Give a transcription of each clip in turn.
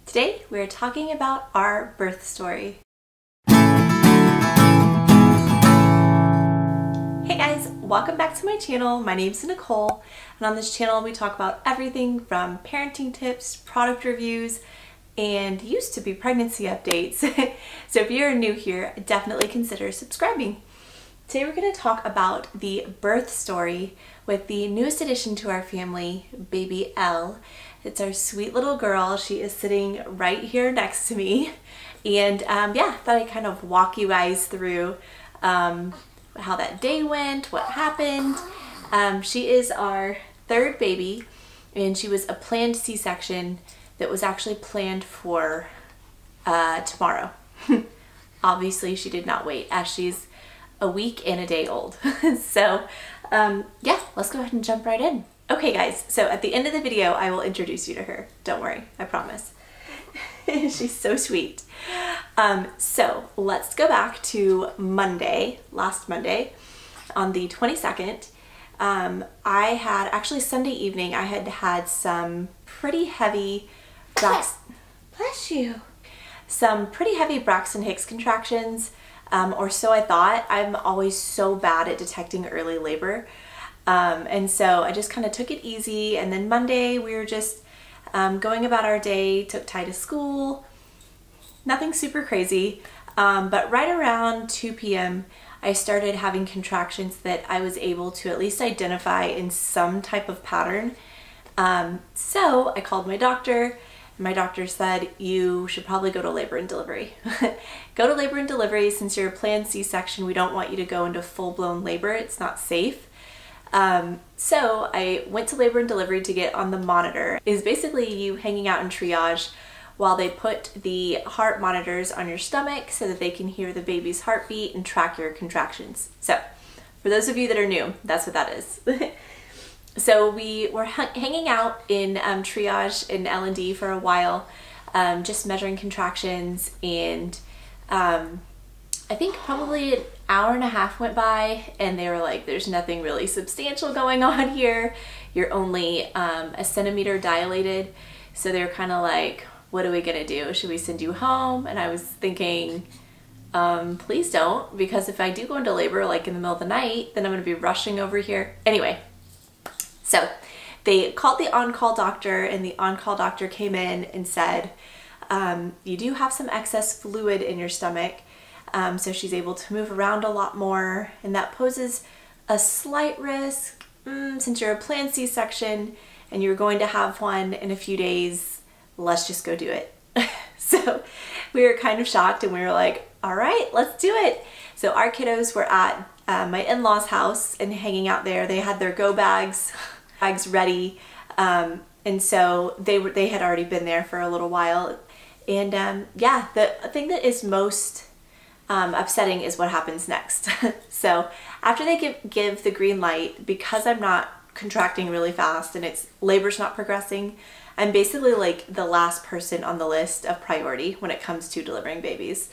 Today we're talking about our birth story. Hey guys, welcome back to my channel. My name's Nicole, and on this channel we talk about everything from parenting tips, product reviews, and used to be pregnancy updates. So if you're new here, definitely consider subscribing. Today we're going to talk about the birth story with the newest addition to our family, baby Elle. It's our sweet little girl. She is sitting right here next to me. And yeah, thought I'd kind of walk you guys through how that day went, what happened. She is our third baby, and she was a planned C-section that was actually planned for tomorrow. Obviously, she did not wait, as she's a week and a day old. So yeah, let's go ahead and jump right in. Okay guys, so at the end of the video, I will introduce you to her. Don't worry, I promise. She's so sweet. So let's go back to Monday, last Monday, on the 22nd. I had, actually Sunday evening, I had had some pretty heavy bless you. Some pretty heavy Braxton Hicks contractions, or so I thought. I'm always so bad at detecting early labor. And so I just kind of took it easy, and then Monday we were just going about our day, took Ty to school, nothing super crazy, but right around 2 p.m. I started having contractions that I was able to at least identify in some type of pattern. So I called my doctor, and my doctor said, you should probably go to labor and delivery. Go to labor and delivery. Since you're a planned C-section, we don't want you to go into full-blown labor. It's not safe. So I went to labor and delivery to get on the monitor. It's basically you hanging out in triage while they put the heart monitors on your stomach so that they can hear the baby's heartbeat and track your contractions. So for those of you that are new, that's what that is. So we were hanging out in triage in L&D for a while, just measuring contractions, and I think probably an hour and a half went by, and they were like, there's nothing really substantial going on here. You're only a centimeter dilated. So they're kind of like, what are we gonna do? Should we send you home? And I was thinking, please don't, because if I do go into labor like in the middle of the night, then I'm gonna be rushing over here. Anyway, so they called the on-call doctor, and the on-call doctor came in and said, you do have some excess fluid in your stomach. So she's able to move around a lot more, and that poses a slight risk since you're a planned C-section and you're going to have one in a few days. Let's just go do it. So we were kind of shocked, and we were like, all right, let's do it. So our kiddos were at my in-laws' house and hanging out there. They had their go bags ready, and so they had already been there for a little while. And yeah, the thing that is most upsetting is what happens next. So after they give the green light, because I'm not contracting really fast and labor's not progressing, I'm basically like the last person on the list of priority when it comes to delivering babies.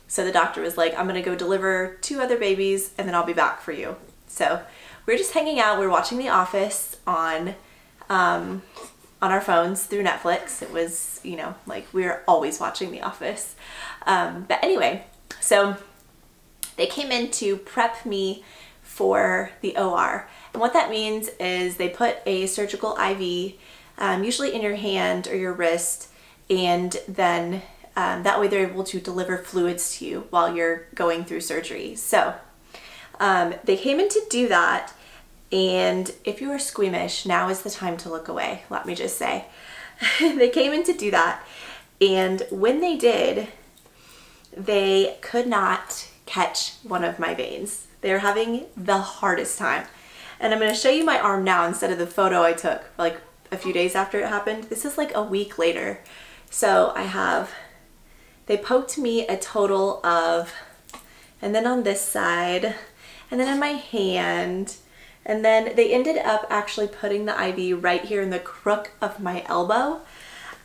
So the doctor was like, I'm gonna go deliver 2 other babies and then I'll be back for you. So we're just hanging out. We're watching The Office on our phones through Netflix. It was, you know, like we're always watching The Office. But anyway, so they came in to prep me for the OR. And what that means is they put a surgical IV, usually in your hand or your wrist, and then that way they're able to deliver fluids to you while you're going through surgery. So they came in to do that, and if you are squeamish, now is the time to look away, let me just say. They came in to do that, and when they did, they could not catch one of my veins. They're having the hardest time. And I'm going to show you my arm now instead of the photo I took like a few days after it happened. This is like a week later. So they poked me a total of, and then on this side, and then in my hand, and then they ended up actually putting the IV right here in the crook of my elbow.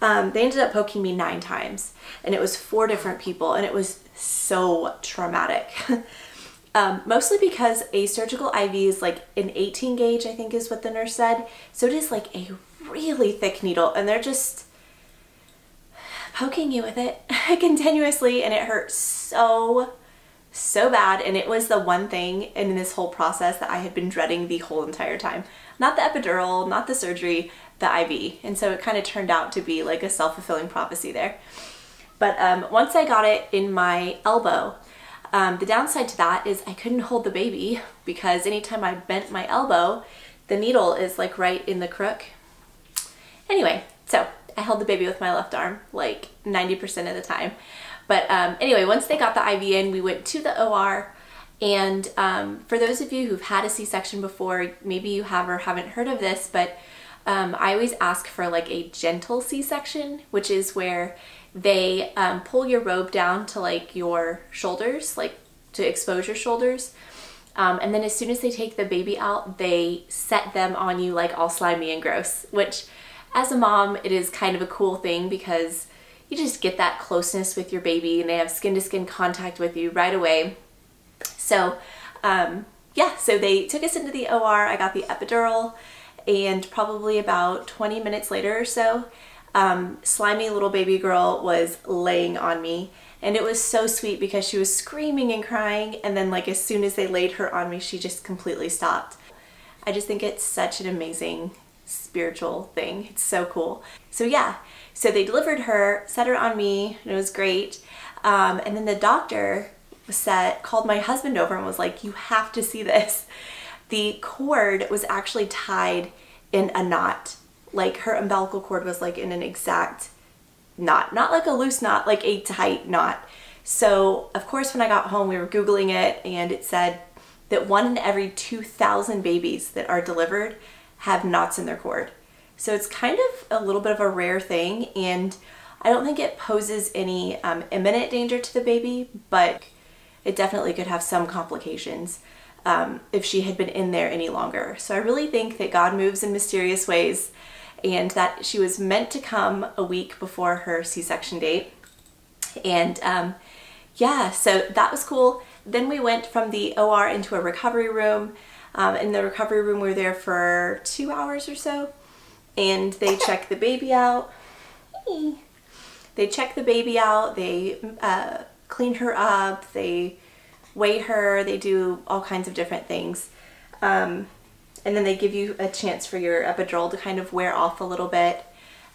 They ended up poking me 9 times, and it was 4 different people, and it was so traumatic. Mostly because a surgical IV is like an 18 gauge, I think is what the nurse said. So it is like a really thick needle, and they're just, poking you with it continuously, and it hurt so bad. And it was the one thing in this whole process that I had been dreading the whole entire time. Not the epidural, not the surgery, the IV. And so it kind of turned out to be like a self-fulfilling prophecy there. But once I got it in my elbow, the downside to that is I couldn't hold the baby because anytime I bent my elbow, the needle is like right in the crook. Anyway, so I held the baby with my left arm like 90% of the time. But anyway, once they got the IV in, we went to the OR. And for those of you who've had a C-section before, maybe you have or haven't heard of this, but I always ask for like a gentle C-section, which is where they pull your robe down to like your shoulders, like to expose your shoulders. And then as soon as they take the baby out, they set them on you like all slimy and gross, which as a mom, it is kind of a cool thing because you just get that closeness with your baby and they have skin to skin contact with you right away. So yeah, so they took us into the OR, I got the epidural, and probably about 20 minutes later or so, slimy little baby girl was laying on me. And it was so sweet because she was screaming and crying, and then like as soon as they laid her on me, she just completely stopped. I just think it's such an amazing spiritual thing. It's so cool. So yeah, so they delivered her, set her on me, and it was great. And then the doctor called my husband over and was like, you have to see this. The cord was actually tied in a knot. Like her umbilical cord was like in an exact knot, not like a loose knot, like a tight knot. So of course when I got home, we were Googling it, and it said that 1 in every 2,000 babies that are delivered have knots in their cord. So it's kind of a little bit of a rare thing, and I don't think it poses any imminent danger to the baby, but it definitely could have some complications if she had been in there any longer. So I really think that God moves in mysterious ways, and that she was meant to come a week before her C-section date. And yeah, so that was cool. Then we went from the OR into a recovery room. In the recovery room, we were there for 2 hours or so, and they checked the baby out. They check the baby out, they clean her up, they weigh her, they do all kinds of different things. And then they give you a chance for your epidural to kind of wear off a little bit.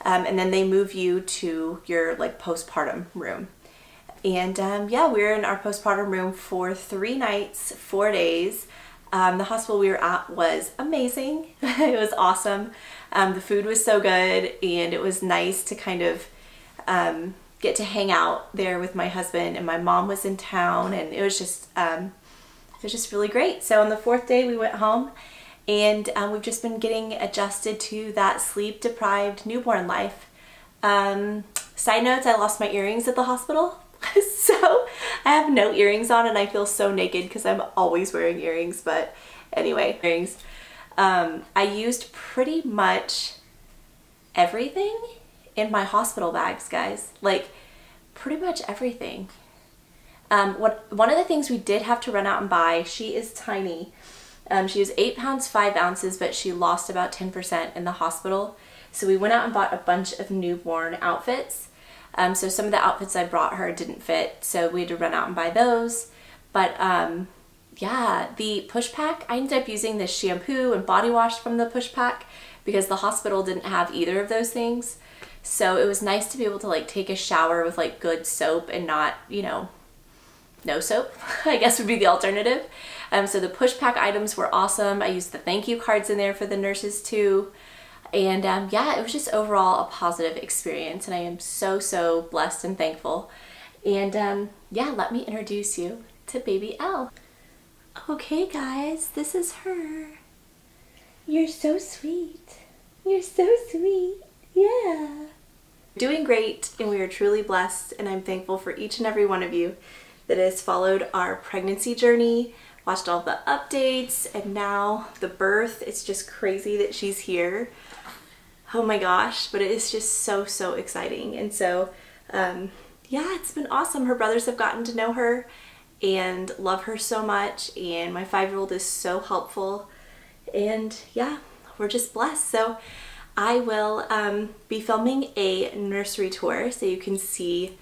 And then they move you to your like postpartum room. And yeah, we were in our postpartum room for 3 nights, 4 days. The hospital we were at was amazing. It was awesome. The food was so good, and it was nice to kind of get to hang out there with my husband, and my mom was in town, and it was just really great. So on the 4th day we went home, and we've just been getting adjusted to that sleep-deprived newborn life. Side notes, I lost my earrings at the hospital. So I have no earrings on, and I feel so naked because I'm always wearing earrings. But anyway, earrings. I used pretty much everything in my hospital bags, guys. Like pretty much everything. One of the things we did have to run out and buy, she is tiny. She was 8 pounds 5 ounces, but she lost about 10% in the hospital. So we went out and bought a bunch of newborn outfits. So some of the outfits I brought her didn't fit, so we had to run out and buy those. But yeah, the push pack, I ended up using this shampoo and body wash from the push pack because the hospital didn't have either of those things. So it was nice to be able to like take a shower with like good soap and not, you know, no soap, I guess would be the alternative. So the push pack items were awesome. I used the thank you cards in there for the nurses too. And yeah, it was just overall a positive experience, and I am so blessed and thankful. And yeah, let me introduce you to baby Elle. Okay guys, this is her. You're so sweet. You're so sweet. Yeah. Doing great, and we are truly blessed, and I'm thankful for each and every one of you that has followed our pregnancy journey, watched all the updates, and now the birth. It's just crazy that she's here. Oh my gosh, but it is just so exciting. And so yeah, it's been awesome. Her brothers have gotten to know her and love her so much, and my 5-year-old is so helpful, and yeah, we're just blessed. So I will be filming a nursery tour so you can see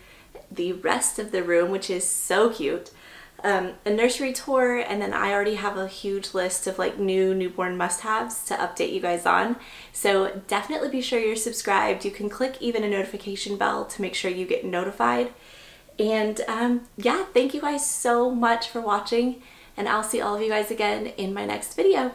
the rest of the room, which is so cute. A nursery tour, and then I already have a huge list of like new newborn must-haves to update you guys on. So definitely be sure you're subscribed. You can click even a notification bell to make sure you get notified. And yeah, thank you guys so much for watching, and I'll see all of you guys again in my next video.